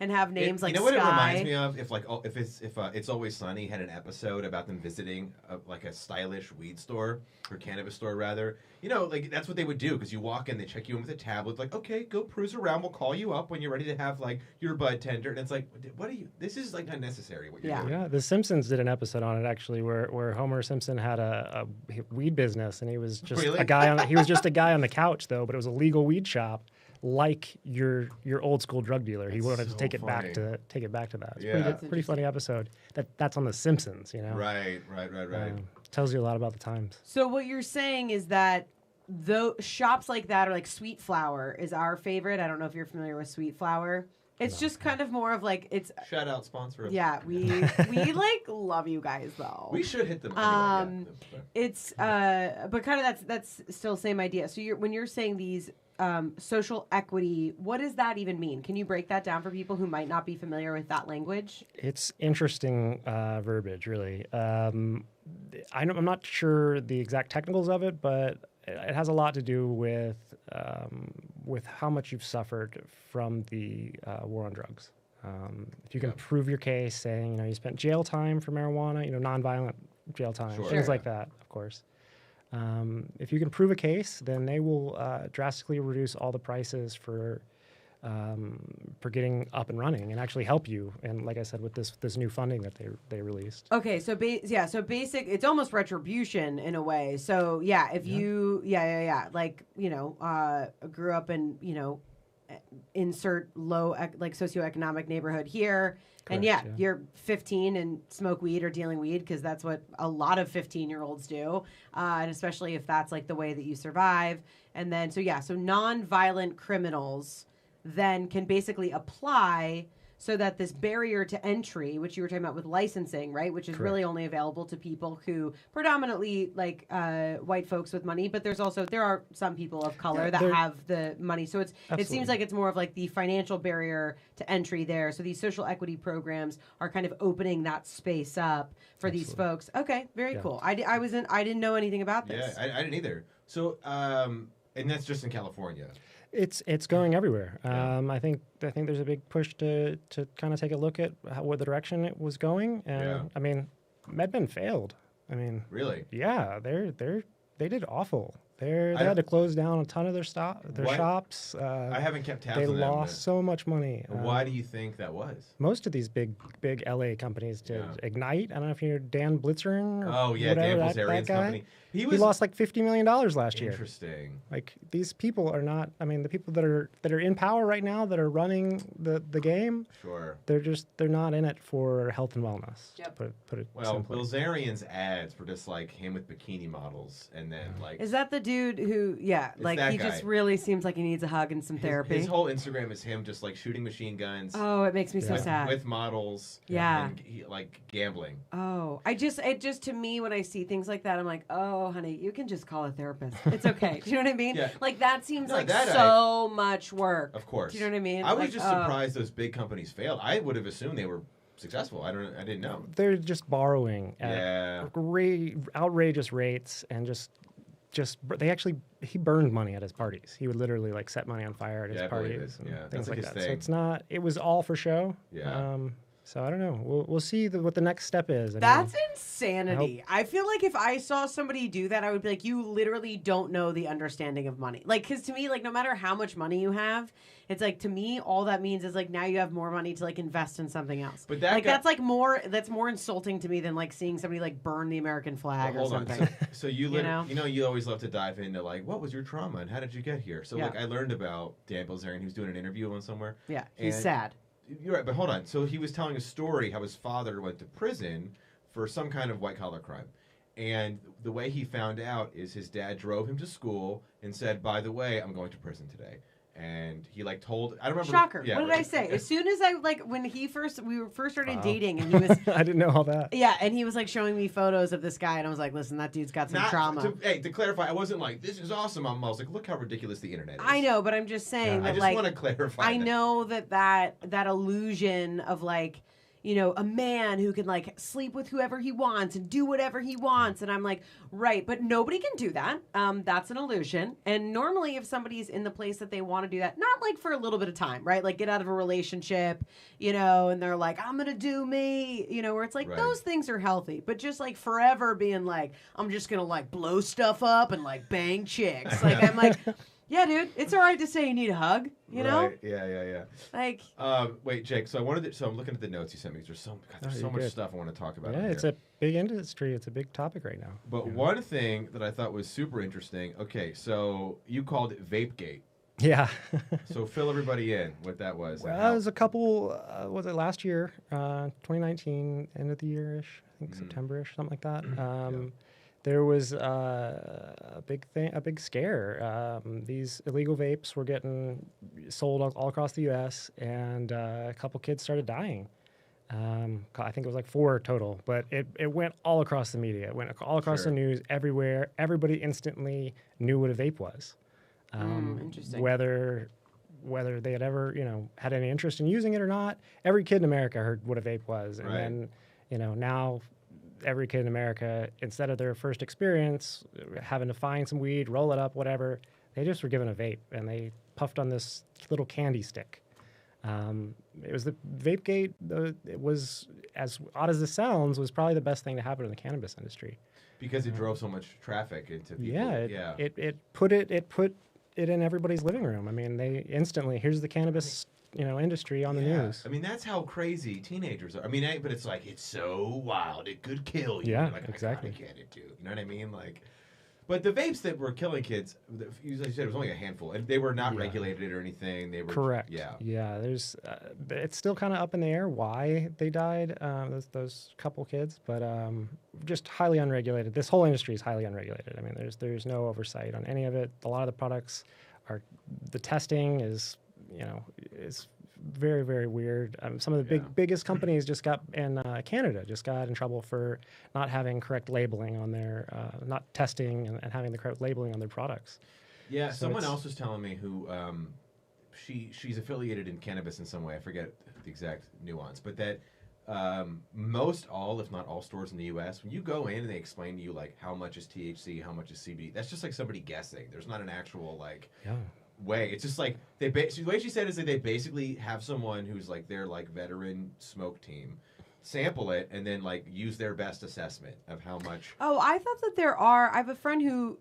and have names like
what it
Sky.
reminds me of? If It's Always Sunny had an episode about them visiting like a stylish weed store or cannabis store rather. Like that's what they would do because you walk in, they check you in with a tablet, like okay, go cruise around. We'll call you up when you're ready to have like your bud tender, and it's like, what are you? This is like unnecessary. What you're doing.
Yeah, The Simpsons did an episode on it actually, where Homer Simpson had a weed business, and he was just
Really?
a guy. He was just a guy on the couch though, but it was a legal weed shop, like your old school drug dealer. He wanted to
so
take it back
funny.
to that. It's
Yeah.
pretty funny episode. That's on The Simpsons.
Right.
Tells you a lot about the times.
So what you're saying is that shops like that are like Sweet Flower is our favorite. I don't know if you're familiar with Sweet Flower. It's just kind of more of like it's.
Shout out sponsor.
Yeah, we like love you guys though.
We should hit them. Anyway,
It's but kind of that's still same idea. So when you're saying these social equity, what does that even mean? Can you break that down for people who might not be familiar with that language?
It's interesting verbiage, really. I'm not sure the exact technicals of it, but it has a lot to do with how much you've suffered from the war on drugs. If you can prove your case, saying you spent jail time for marijuana, nonviolent jail time, things like that, of course. If you can prove a case, then they will drastically reduce all the prices for getting up and running and actually help you. And like I said, with this new funding that they released.
Okay, so so basic, it's almost retribution in a way. So yeah, if you like grew up in insert low like socioeconomic neighborhood here.
Correct,
and you're 15 and smoke weed or dealing weed because that's what a lot of 15-year-olds do, and especially if that's like the way that you survive. And then so non-violent criminals then can basically apply so that this barrier to entry, which you were talking about with licensing, right, which is really only available to people who predominantly like white folks with money, but there are some people of color that have the money. So it seems like it's more of like the financial barrier to entry there. So these social equity programs are kind of opening that space up for these folks. Okay, very cool. I didn't know anything about this.
Yeah, I didn't either. So and that's just in California.
It's going everywhere. I think there's a big push to kind of take a look at what the direction it was going. And I mean, MedMen failed. I mean,
really?
Yeah, they did awful. They had to close down a ton of their shops.
I haven't kept tabs
They
on them,
lost so much money.
Why do you think that was?
Most of these big LA companies did. Ignite. I don't know if you're Dan Blitzering.
Dan Blitzerian's company. He
lost like $50 million last year.
Interesting.
Like these people are not. I mean, the people that are in power right now that are running the game.
Sure.
They're not in it for health and wellness.
Yep.
Put it
well,
simply.
Blitzerian's ads were just like him with bikini models, and then like.
Is that the dude who? Yeah, like he
guy.
just really seems like he needs a hug and some therapy.
His whole Instagram is him just like shooting machine guns.
Oh, it makes me so sad.
With models.
Yeah.
And like gambling.
Oh, it just to me when I see things like that, I'm like, oh, honey, you can just call a therapist. It's okay. Do you know what I mean?
Yeah.
Like that seems so much work.
Of course.
Do you know what I mean?
I was just surprised those big companies failed. I would have assumed they were successful. I didn't know.
They're just borrowing at outrageous rates and just he burned money at his parties. He would literally like set money on fire at his parties and things like that.
Thing.
So it was all for show.
Yeah.
So I don't know. We'll see what the next step is.
That's insanity. I feel like if I saw somebody do that, I would be like, you literally don't know the understanding of money. Like, because to me, like, no matter how much money you have, it's like, to me, all that means is like now you have more money to like invest in something else.
But
that's more insulting to me than like seeing somebody like burn the American flag or something.
So you you always love to dive into like, what was your trauma and how did you get here? So like I learned about Dan Bilzerian. He was doing an interview on somewhere.
Yeah, he's sad.
You're right, but hold on. So he was telling a story how his father went to prison for some kind of white-collar crime. And the way he found out is his dad drove him to school and said, by the way, I'm going to prison today. And he like told, I don't remember.
Shocker. What did I say? As soon as when we first started dating and he was.
I didn't know all that.
Yeah. And he was like showing me photos of this guy and I was like, listen, that dude's got some trauma.
To clarify, I wasn't like, this is awesome. I was like, look how ridiculous the internet is.
I know, but I'm just saying that
I just want to clarify.
I know that illusion of like, a man who can like sleep with whoever he wants and do whatever he wants. And I'm like, right, but nobody can do that. That's an illusion. And normally if somebody's in the place that they want to do that, not like for a little bit of time, right? Like get out of a relationship, and they're like, I'm going to do me, where it's like, those things are healthy, but just like forever being like, I'm just going to like blow stuff up and like bang chicks. Like, I'm like, yeah, dude, it's all right to say you need a hug, know?
Right. Yeah.
Like,
wait, Jake. So I'm looking at the notes you sent me. There's so much stuff I want to talk about.
Yeah, it's a big industry. It's a big topic right now.
But one thing that I thought was super interesting. Okay, so you called it Vapegate.
Yeah.
So fill everybody in what that was.
Well, it was a couple. Was it last year, 2019, end of the year-ish? I think September-ish, something like that. there was a big scare. These illegal vapes were getting sold all across the U.S., and a couple kids started dying. I think it was like 4 total, but it went all across the media. It went all across
Sure.
the news, everywhere. Everybody instantly knew what a vape was.
Interesting.
Whether they had ever, had any interest in using it or not, every kid in America heard what a vape was. And
Right.
then, now every kid in America, instead of their first experience having to find some weed, roll it up, whatever, they just were given a vape and they puffed on this little candy stick. It was the Vapegate. It was, as odd as this sounds, was probably the best thing to happen in the cannabis industry.
Because it drove so much traffic into people.
Yeah, it put it in everybody's living room. I mean, they instantly, here's the cannabis industry on the news.
I mean, that's how crazy teenagers are. I mean, but it's like, it's so wild. It could kill you.
Yeah,
like,
exactly.
I get it, dude. You know what I mean? Like, but the vapes that were killing kids, you said it was only a handful, and they were not regulated or anything. They were
Correct.
Yeah.
There's, it's still kind of up in the air why they died. Those couple kids, but just highly unregulated. This whole industry is highly unregulated. I mean, there's no oversight on any of it. A lot of the products the testing is very, very weird. Some of the biggest companies just got in Canada just got in trouble for not having correct labeling on their not testing and having the correct labeling on their products.
Yeah,
So
someone
it's-
else was telling me who she's affiliated in cannabis in some way. I forget the exact nuance, but that most all, if not all, stores in the U.S. when you go in and they explain to you like how much is THC, how much is CBD, that's just like somebody guessing. There's not an actual way. It's just like the way she said is that they basically have someone who's like their like veteran smoke team sample it and then like use their best assessment of how much.
Oh, I thought that I have a friend who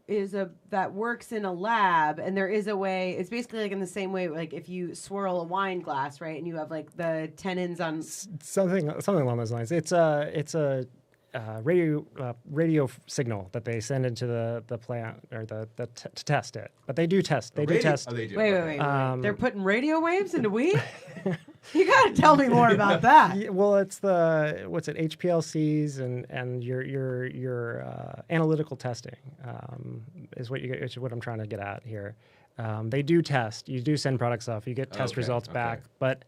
that works in a lab, and there is a way. It's basically like in the same way, like if you swirl a wine glass, right, and you have like the tannins on
Something along those lines. It's a radio signal that they send into the plant or to test it. But they do test. They do test.
Oh, they do.
Wait,
Okay.
wait. They're putting radio waves into weed? You got to tell me more about that.
Yeah, well, it's the HPLCs and your analytical testing is what I'm trying to get at here. They do test. You do send products off. You get test results back, but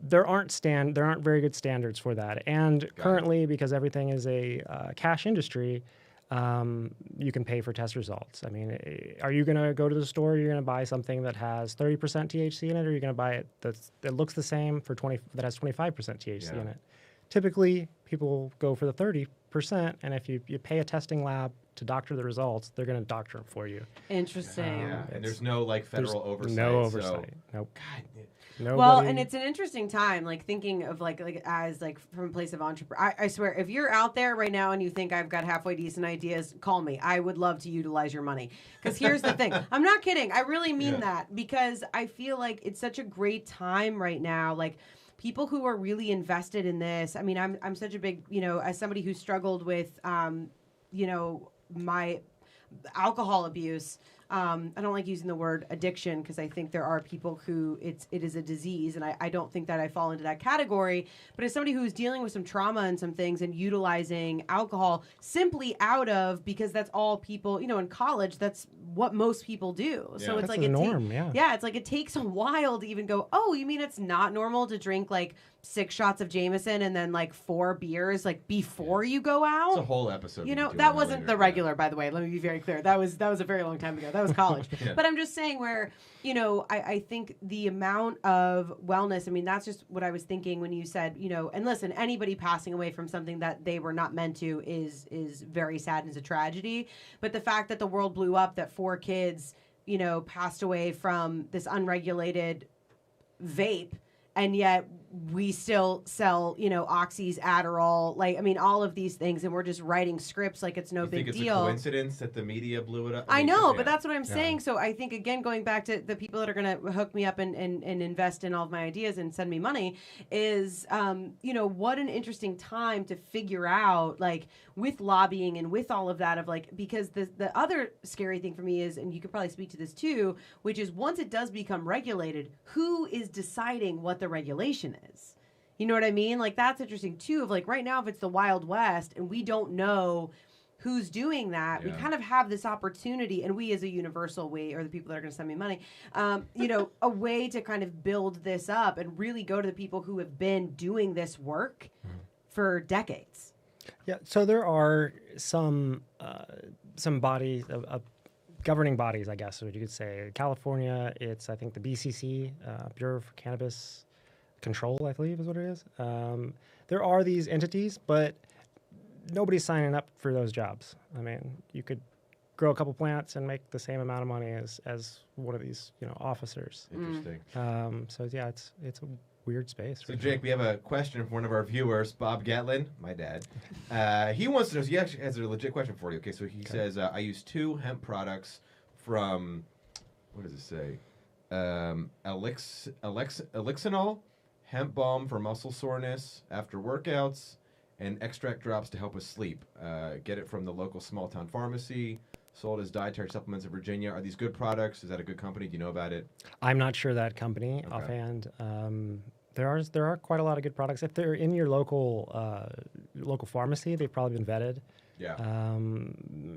there aren't very good standards for that. And currently, because everything is a cash industry, you can pay for test results. I mean, are you going to go to the store? You're going to buy something that has 30% THC in it, or are you going to buy it that looks the same that has 25% THC in it? Typically, people go for the 30%, and if you pay a testing lab to doctor the results, they're going to doctor them for you.
Interesting.
Yeah, and there's no like federal oversight.
No oversight. Nope.
God.
Nobody.
Well, and it's an interesting time, like thinking of like as like from a place of entrepreneur. I swear, if you're out there right now and you think I've got halfway decent ideas, call me. I would love to utilize your money. Because here's the thing, I'm not kidding. I really mean that, because I feel like it's such a great time right now. Like people who are really invested in this. I mean, I'm such a big, as somebody who struggled with, my alcohol abuse. I don't like using the word addiction because I think there are people who it is a disease, and I don't think that I fall into that category. But as somebody who's dealing with some trauma and some things and utilizing alcohol simply because that's all people, in college, that's what most people do. So it's
That's
like
the norm,
it's like it takes a while to even go, oh, you mean it's not normal to drink like 6 shots of Jameson and then like 4 beers like before you go out?
It's a whole episode.
That wasn't the regular, by the way. Let me be very clear. That was a very long time ago. That was college. But I'm just saying where, I think the amount of wellness, I mean, that's just what I was thinking when you said, and listen, anybody passing away from something that they were not meant to is very sad and is a tragedy. But the fact that the world blew up, that 4 kids, passed away from this unregulated vape, and yet we still sell, Oxys, Adderall, all of these things, and we're just writing scripts like it's no big
think it's
deal.
a coincidence that the media blew it up?
I know, but that's what I'm saying. So I think, again, going back to the people that are going to hook me up and invest in all of my ideas and send me money is, what an interesting time to figure out, like, with lobbying and with all of that, of like, because the other scary thing for me is, and you could probably speak to this too, which is once it does become regulated, who is deciding what the regulation is? You know what I mean? Like, that's interesting too, of like right now, if it's the Wild West and we don't know who's doing that, we
Yeah.
kind of have this opportunity, and we as a universal way, or the people that are going to send me money, you know, a way to kind of build this up and really go to the people who have been doing this work for decades.
Yeah, so there are some bodies, governing bodies, I guess, what you could say. California, it's I think the BCC, Bureau for Cannabis Control, I believe is what it is. There are these entities, but nobody's signing up for those jobs. I mean, you could grow a couple plants and make the same amount of money as one of these, you know, officers.
Interesting.
So yeah, it's a weird space.
So, Jake, we have a question from one of our viewers, Bob Gatlin, my dad. He wants to know, so he actually has a legit question for you. Okay, so he says, I use 2 hemp products from, what does it say? Elixinol, hemp balm for muscle soreness after workouts, and extract drops to help with sleep. Get it from the local small town pharmacy. Sold as dietary supplements in Virginia. Are these good products? Is that a good company? Do you know about it?
I'm not sure that company offhand. There are quite a lot of good products. If they're in your local pharmacy, they've probably been vetted.
Yeah.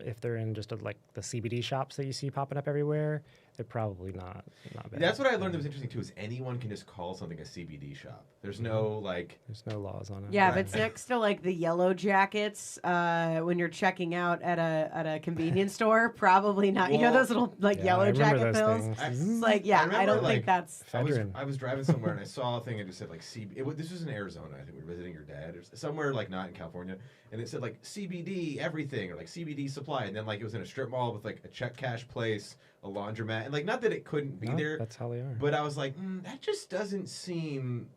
If they're in just like the CBD shops that you see popping up everywhere, they're probably not bad.
That's what I learned that was interesting too. Is anyone can just call something a CBD shop? There's no like.
There's no laws on it.
Yeah, if it's next to like the yellow jackets when you're checking out at a convenience store, probably not. You know
Well,
those little like
Yeah, I
yellow
remember
jacket
those
pills?
things.
It's like, yeah, I
remember,
don't
like,
think that's.
Ephedrine.
I was driving somewhere and I saw a thing and it just said like CBD. This was in Arizona. I think we were visiting your dad or somewhere like not in California, and it said like CBD everything or like CBD supply, and then like it was in a strip mall with like a check cash place, a laundromat, and like not that it couldn't be
No,
there.
that's how they are.
But I was like, that just doesn't seem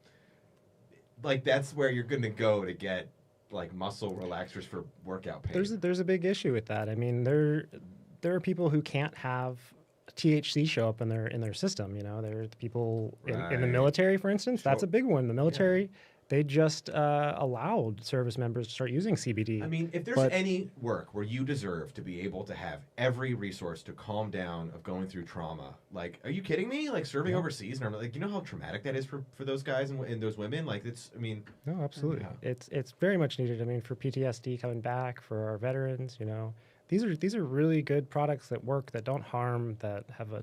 like that's where you're going to go to get like muscle relaxers for workout pain.
There's a big issue with that. I mean, there are people who can't have THC show up in their system. You know, there are people in the
Right.
military, for instance. That's
Sure.
a big one. The military, they just allowed service members to start using CBD.
I mean, if there's
But-
any work where you deserve to be able to have every resource to calm down of going through trauma, like, are you kidding me? Like serving overseas, and like, you know how traumatic that is for those guys and those women. Like, it's, I mean,
No, absolutely.
Yeah.
It's very much needed. I mean, for PTSD coming back, for our veterans, you know, these are really good products that work, that don't harm, that have a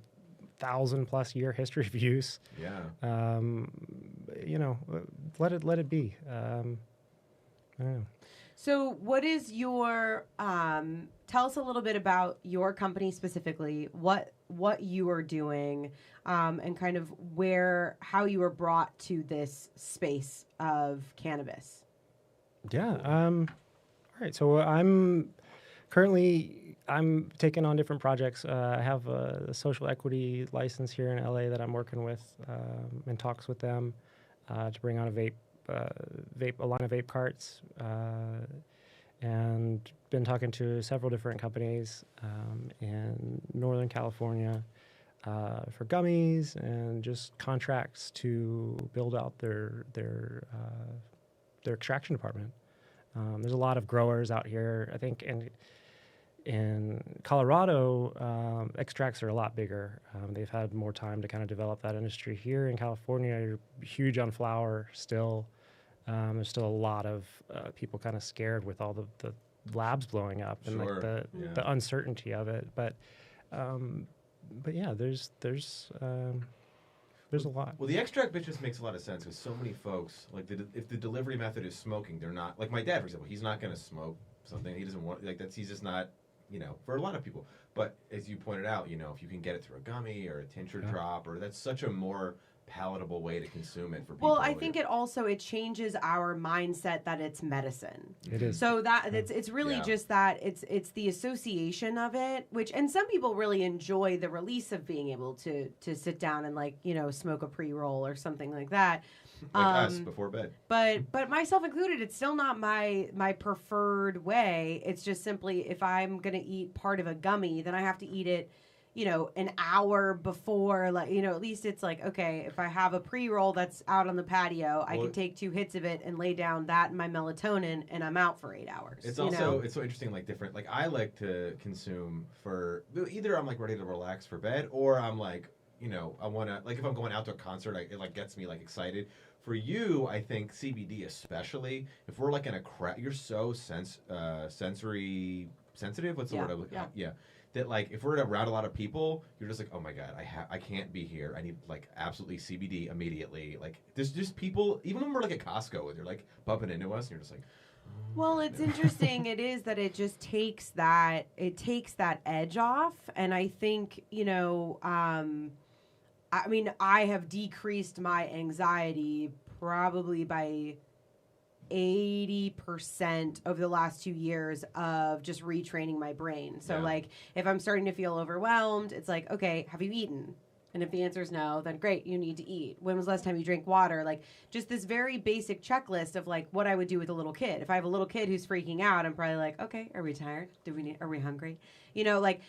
1,000+ year history of use.
yeah.
You know, let it be. I don't know.
So, what is your? Tell us a little bit about your company specifically. What you are doing, and kind of how you were brought to this space of cannabis.
Yeah. All right. So I'm taking on different projects. I have a social equity license here in LA that I'm working with, in talks with them to bring on a line of vape carts, and been talking to several different companies in Northern California for gummies and just contracts to build out their extraction department. There's a lot of growers out here. I think in Colorado, extracts are a lot bigger. They've had more time to kind of develop that industry. Here in California, you're huge on flower still. There's still a lot of people kind of scared with all the labs blowing up and
Sure.
like the uncertainty of it. But yeah, there's a lot.
Well, the extract bit just makes a lot of sense because so many folks, like, if the delivery method is smoking, they're not, like my dad, for example, he's not going to smoke something. He doesn't want, like, he's just not, you know, for a lot of people. But as you pointed out, you know, if you can get it through a gummy or a tincture drop, or that's such a more palatable way to consume it for people.
Well, I think it changes our mindset that it's medicine.
It is.
So that it's really
Yeah.
just that it's the association of it, which, and some people really enjoy the release of being able to sit down and, like, you know, smoke a pre-roll or something like that.
like us before bed.
But myself included, it's still not my preferred way. It's just simply, if I'm gonna eat part of a gummy, then I have to eat it, you know, an hour before, like, you know, at least it's like, okay, if I have a pre-roll that's out on the patio, I can take 2 hits of it and lay down that and my melatonin, and I'm out for 8 hours.
It's
you
also
know?
it's so interesting, like different. Like I like to consume for either I'm like ready to relax for bed, or I'm like, you know, I want to, like, if I'm going out to a concert, it like gets me like excited. For you, I think CBD especially, if we're like in a you're so sensory sensitive. What's the
Yeah,
word?
yeah.
That like if we're around a lot of people, you're just like, oh my god, I can't be here. I need like absolutely CBD immediately. Like there's just people, even when we're like at Costco and they're like bumping into us, and you're just like,
Well, it's interesting. It is that it just takes that edge off, and I think I mean, I have decreased my anxiety probably by 80% over the last 2 years of just retraining my brain. So,
Yeah.
like, if I'm starting to feel overwhelmed, it's like, okay, have you eaten? And if the answer is no, then great, you need to eat. When was the last time you drank water? Like, just this very basic checklist of like what I would do with a little kid. If I have a little kid who's freaking out, I'm probably like, okay, are we tired? Are we hungry? Like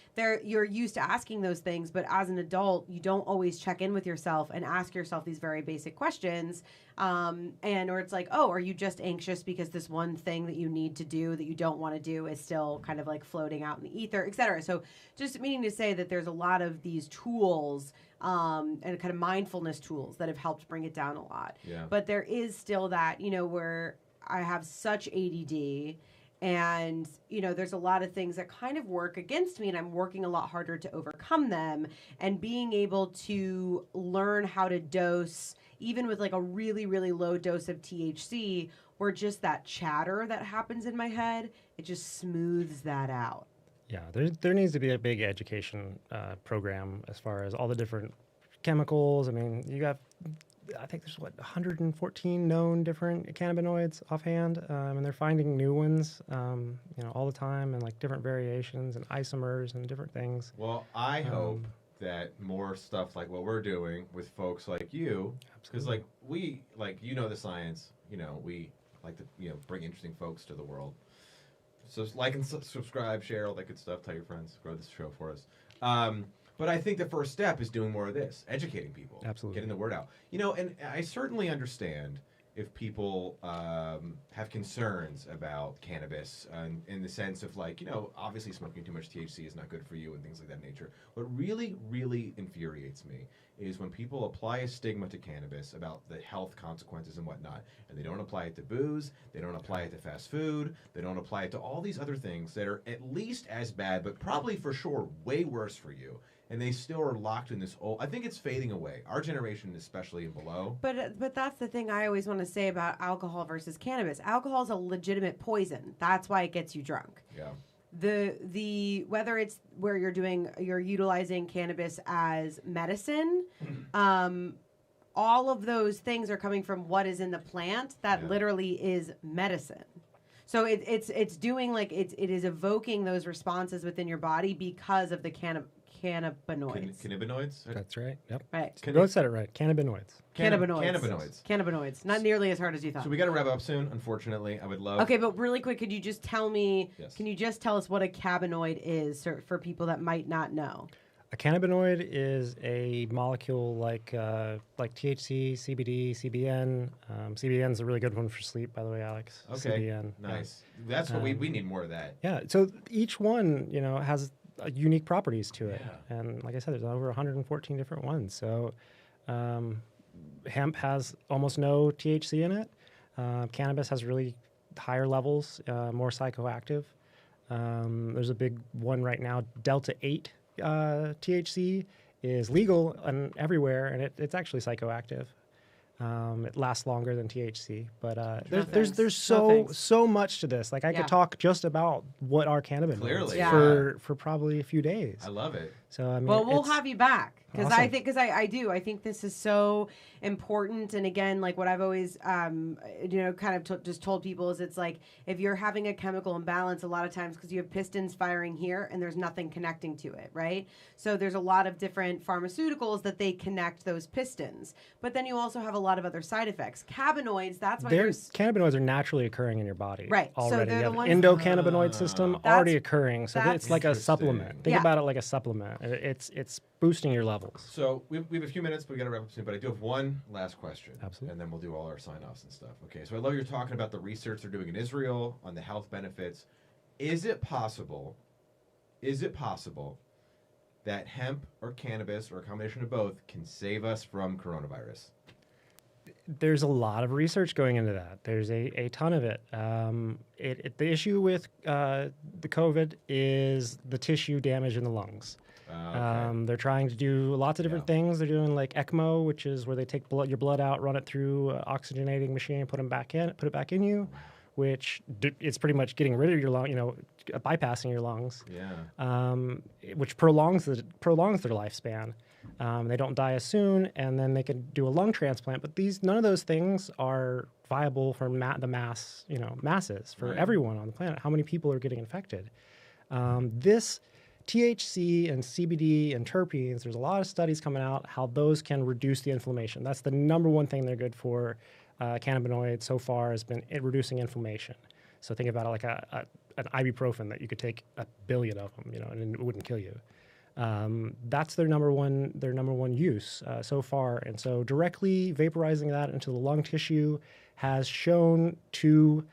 you're used to asking those things, but as an adult, you don't always check in with yourself and ask yourself these very basic questions. Or it's like, oh, are you just anxious because this one thing that you need to do that you don't want to do is still kind of like floating out in the ether, et cetera. So just meaning to say that there's a lot of these tools and kind of mindfulness tools that have helped bring it down a lot.
Yeah.
But there is still that, where I have such ADD and, there's a lot of things that kind of work against me and I'm working a lot harder to overcome them, and being able to learn how to dose even with like a really, really low dose of THC, where just that chatter that happens in my head, it just smooths that out.
Yeah, there needs to be a big education program as far as all the different chemicals. I mean, I think there's 114 known different cannabinoids offhand, and they're finding new ones, all the time, and like different variations and isomers and different things.
well, I hope that more stuff like what we're doing with folks like you, because like we like the science, we like to bring interesting folks to the world. So like and subscribe, share, all that good stuff. Tell your friends, grow this show for us. But I think the first step is doing more of this, educating people,
Absolutely,
getting the word out. And I certainly understand if people have concerns about cannabis in the sense of like, obviously smoking too much THC is not good for you and things like that nature. What really, really infuriates me is when people apply a stigma to cannabis about the health consequences and whatnot, and they don't apply it to booze, they don't apply it to fast food, they don't apply it to all these other things that are at least as bad, but probably for sure way worse for you. And they still are locked in this old. I think it's fading away. Our generation, especially and below.
But that's the thing I always want to say about alcohol versus cannabis. Alcohol is a legitimate poison. That's why it gets you drunk.
Yeah.
The whether it's where you're utilizing cannabis as medicine, all of those things are coming from what is in the plant that literally is medicine. So it's doing like it is evoking those responses within your body because of the cannabinoids.
Cannabinoids?
that's right. Yep,
Right.
you both said it right. Cannabinoids.
Cannabinoids. Not nearly as hard as you thought.
So we got to wrap up soon, unfortunately. I would love.
Okay, but really quick, could you just tell me?
Yes.
Can you just tell us what a cannabinoid is for people that might not know?
A cannabinoid is a molecule like THC, CBD, CBN. CBN is a really good one for sleep, by the way, Alex.
Okay.
CBN.
Nice. That's what we need more of that.
Yeah. So each one, has unique properties to it,
Yeah.
and like I said, there's over 114 different ones. So hemp has almost no THC in it. Cannabis has really higher levels, more psychoactive. There's a big one right now, Delta 8. THC is legal and everywhere, and it's actually psychoactive. It lasts longer than THC, but there's so much to this. Like I could talk just about what are cannabinoids
Clearly.
for probably a few days.
I love it.
So I mean,
Well, we'll have you back because
Awesome.
I think this is so important. And again, like what I've always kind of just told people is it's like if you're having a chemical imbalance, a lot of times because you have pistons firing here and there's nothing connecting to it, right? So there's a lot of different pharmaceuticals that they connect those pistons, but then you also have a lot of other side effects. Cannabinoids, that's why
cannabinoids are naturally occurring in your body,
right? So
already,
they're
you
the
have
ones
endocannabinoid system already occurring. So
that's
it's like a
interesting.
supplement. Think about it like a supplement. It's boosting your levels.
So we have a few minutes, but we got to wrap up soon. But I do have one last question.
Absolutely.
And then we'll do all our sign-offs and stuff. Okay, so I love you're talking about the research they're doing in Israel on the health benefits. Is it possible that hemp or cannabis or a combination of both can save us from coronavirus?
There's a lot of research going into that. There's a ton of it. The issue with the COVID is the tissue damage in the lungs.
Okay.
They're trying to do lots of different things. They're doing like ECMO, which is where they take your blood out, run it through an oxygenating machine, put it back in you, which it's pretty much getting rid of your lung, bypassing your lungs.
Yeah.
Which prolongs their lifespan. They don't die as soon, and then they can do a lung transplant. But none of those things are viable for the masses for
Right.
everyone on the planet. How many people are getting infected? This THC and CBD and terpenes, there's a lot of studies coming out how those can reduce the inflammation. That's the number one thing they're good for. Cannabinoids so far has been reducing inflammation. So think about it like an ibuprofen that you could take 1 billion of them, and it wouldn't kill you. That's their number one use so far. And so directly vaporizing that into the lung tissue has shown to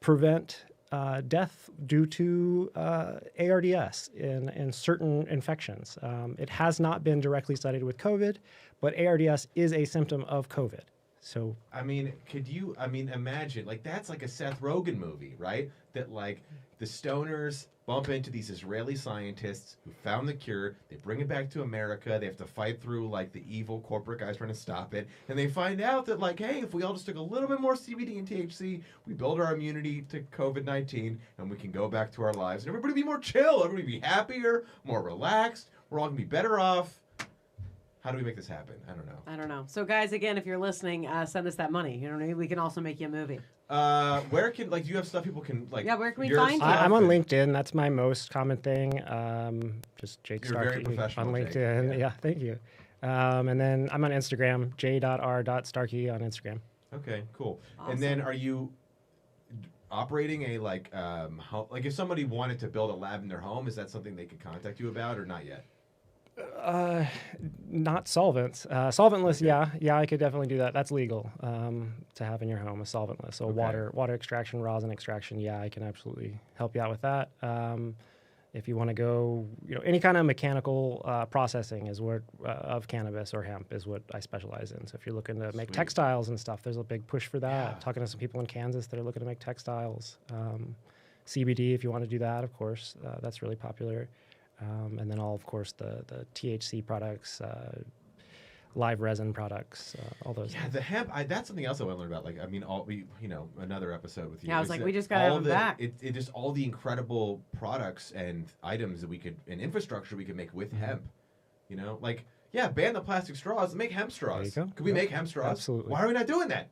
prevent death due to ARDS in certain infections. It has not been directly studied with COVID, but ARDS is a symptom of COVID. So
imagine, like, that's like a Seth Rogen movie, right? That, like, the stoners bump into these Israeli scientists who found the cure. They bring it back to America. They have to fight through, like, the evil corporate guys trying to stop it. And they find out that, like, hey, if we all just took a little bit more CBD and THC, we build our immunity to COVID-19, and we can go back to our lives. And everybody be more chill. Everybody be happier, more relaxed. We're all going to be better off. How do we make this happen? I don't know.
So, guys, again, if you're listening, send us that money. You know what I mean? We can also make you a movie.
Where can, like, do you have stuff people can, like...
Yeah, where can we
your
find you?
stuff
I'm on
and-
LinkedIn. That's my most common thing. Just Jake
You're very
Starkey
professional,
on
Jake.
LinkedIn.
Yeah.
Yeah, thank you. And then I'm on Instagram, j.r.starkey on Instagram.
Okay, cool.
Awesome.
And then are you operating a, like, like, if somebody wanted to build a lab in their home, is that something they could contact you about or not yet?
Not solvents. Solventless, yeah, I could definitely do that. That's legal to have in your home, a solventless. So
Okay.
water extraction, rosin extraction, yeah, I can absolutely help you out with that. If you want to go, any kind of mechanical processing is what of cannabis or hemp is what I specialize in. So if you're looking to make
Sweet.
textiles and stuff, there's a big push for that.
Yeah.
I'm talking to some people in Kansas that are looking to make textiles. CBD, if you want to do that, of course, that's really popular. And then all, of course, the THC products, live resin products, all those.
Yeah, the hemp. That's something else I want to learn about. Like, I mean, another episode with you.
Yeah, I was
Is
like,
that
we just gotta have
all
him
the-
back.
It just all the incredible products and items that we could, and infrastructure we could make with hemp. Like, yeah, ban the plastic straws, make hemp straws.
There you go.
Could we
Yep.
make hemp straws?
Absolutely.
Why are we not doing that?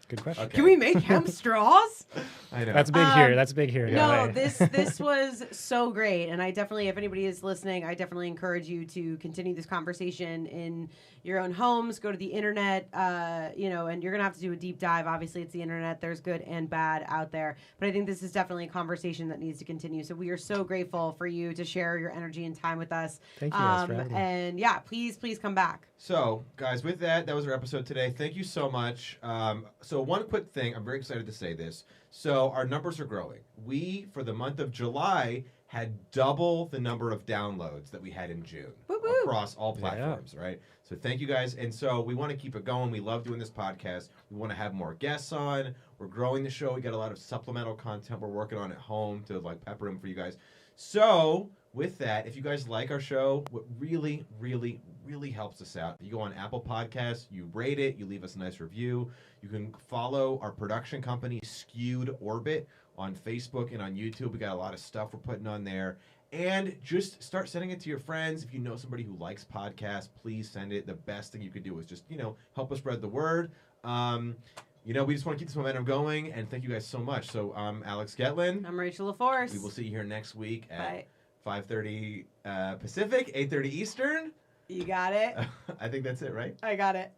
Good question.
Okay.
Can we make hemp straws?
I know.
That's big here. That's big here.
No,
Yeah.
this was so great, and I definitely, if anybody is listening, I definitely encourage you to continue this conversation in your own homes. Go to the internet, and you're gonna have to do a deep dive. Obviously, it's the internet. There's good and bad out there, but I think this is definitely a conversation that needs to continue. So we are so grateful for you to share your energy and time with us.
Thank you guys for having me.
And yeah, please come back.
So, guys, with that was our episode today. Thank you so much. So, one quick thing, I'm very excited to say this. So, our numbers are growing. We, for the month of July, had double the number of downloads that we had in June
Woo woo.
across all platforms, right? So, thank you guys. And so, we want to keep it going. We love doing this podcast. We want to have more guests on. We're growing the show. We got a lot of supplemental content we're working on at home to, like, pepper in for you guys. So, with that, if you guys like our show, what really, really, really helps us out, you go on Apple Podcasts, you rate it, you leave us a nice review. You can follow our production company, Skewed Orbit, on Facebook and on YouTube. We got a lot of stuff we're putting on there. And just start sending it to your friends. If you know somebody who likes podcasts, please send it. The best thing you could do is just, help us spread the word. We just want to keep this momentum going, and thank you guys so much. So I'm Alex Getlin.
I'm Rachel LaForce.
We will see you here next week
Bye.
at 5:30 Pacific, 8:30 Eastern.
You got it.
I think that's it, right?
I got it.